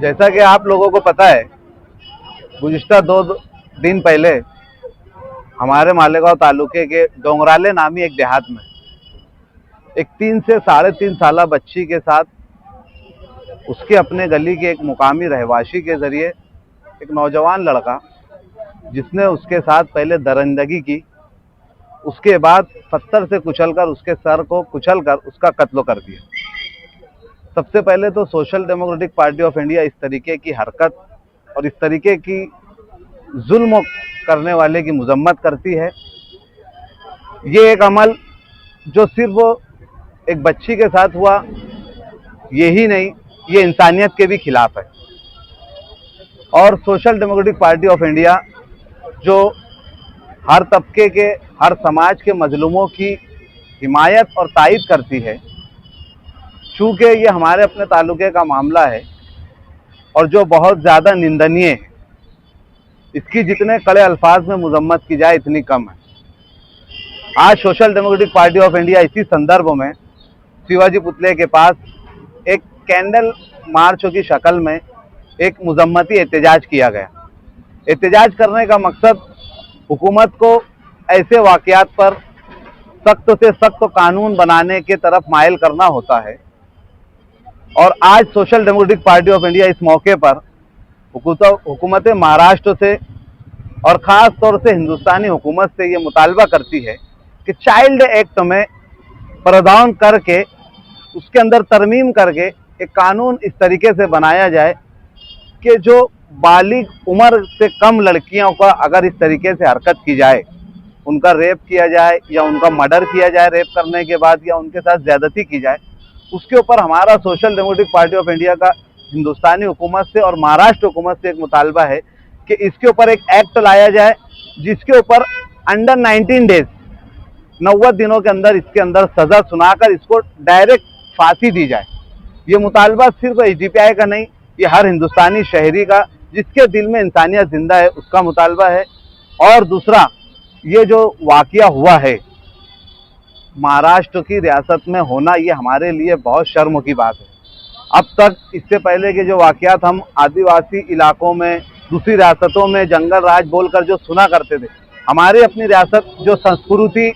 जैसा कि आप लोगों को पता है, गुज़िश्ता 2 दिन पहले हमारे मालेगांव तालुके के डोंगराले नामी एक देहात में एक 3 से 3.5 साल बच्ची के साथ उसके अपने गली के एक मुकामी रहवासी के जरिए एक नौजवान लड़का, जिसने उसके साथ पहले दरिंदगी की, उसके बाद पत्थर से कुचलकर उसके सर को कुचलकर उसका कत्ल कर दिया। सबसे पहले तो social Democratic Party of India इस तरीके की हरकत और इस तरीके की जुल्म करने वाले की मजम्मत करती है। ये एक अमल जो सिर्फ एक बच्ची के साथ हुआ, यही नहीं, ये इंसानियत के भी खिलाफ है। और social Democratic Party of India जो हर तबके के, हर समाज के मजलूमों की हिमायत और तायद करती है, चूँकि ये हमारे अपने तालुके का मामला है और जो बहुत ज़्यादा निंदनीय है, इसकी जितने कड़े अल्फाज में मजम्मत की जाए इतनी कम है। आज social Democratic Party of India इसी संदर्भ में शिवाजी पुतले के पास एक कैंडल मार्च की शक्ल में एक मजम्मती एहतजाज किया गया। एहतजाज करने का मकसद हुकूमत को ऐसे वाक़यात पर सख्त से सख्त कानून बनाने के तरफ माइल करना होता है। और आज social Democratic Party of India इस मौके पर हुकूमत महाराष्ट्र से और ख़ास तौर से हिंदुस्तानी हुकूमत से ये मुतालबा करती है कि चाइल्ड एक्ट में प्रावधान करके, उसके अंदर तरमीम करके एक कानून इस तरीके से बनाया जाए कि जो बालिग उम्र से कम लड़कियों का अगर इस तरीके से हरकत की जाए, उनका रेप किया जाए या उनका मर्डर किया जाए रेप करने के बाद, या उनके साथ ज़्यादती की जाए, उसके ऊपर हमारा social Democratic Party of India का हिंदुस्तानी हुकूमत से और महाराष्ट्र हुकूमत से एक मुतालबा है कि इसके ऊपर एक एक्ट लाया जाए जिसके ऊपर अंडर 19 डेज 90 दिनों के अंदर इसके अंदर सज़ा सुनाकर इसको डायरेक्ट फांसी दी जाए। ये मुतालबा सिर्फ एसडीपीआई का नहीं, ये हर हिंदुस्तानी शहरी का जिसके दिल में इंसानियत जिंदा है उसका मुतालबा है। और दूसरा, ये जो वाक़या हुआ है महाराष्ट्र की रियासत में होना, ये हमारे लिए बहुत शर्म की बात है। अब तक इससे पहले के जो वाक़यात हम आदिवासी इलाकों में, दूसरी रियासतों में जंगल राज बोलकर जो सुना करते थे, हमारे अपनी रियासत जो संस्कृति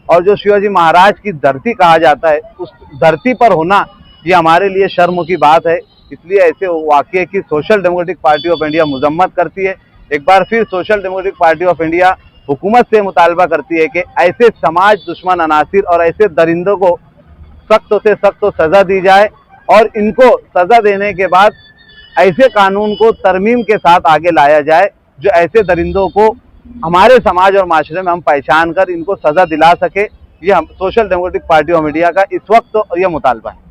और जो शिवाजी महाराज की धरती कहा जाता है, उस धरती पर होना ये हमारे लिए शर्म की बात है। इसलिए ऐसे वाक़ये की Social Democratic Party of India मजम्मत करती है। एक बार फिर Social Democratic Party of India हुकूमत से मुतालबा करती है कि ऐसे समाज दुश्मन अनासिर और ऐसे दरिंदों को सख्त से सख्त सज़ा दी जाए और इनको सज़ा देने के बाद ऐसे कानून को तरमीम के साथ आगे लाया जाए जो ऐसे दरिंदों को हमारे समाज और माशरे में हम पहचान कर इनको सज़ा दिला सके। ये हम social Democratic Party of India का इस वक्त ये मुतालबा है।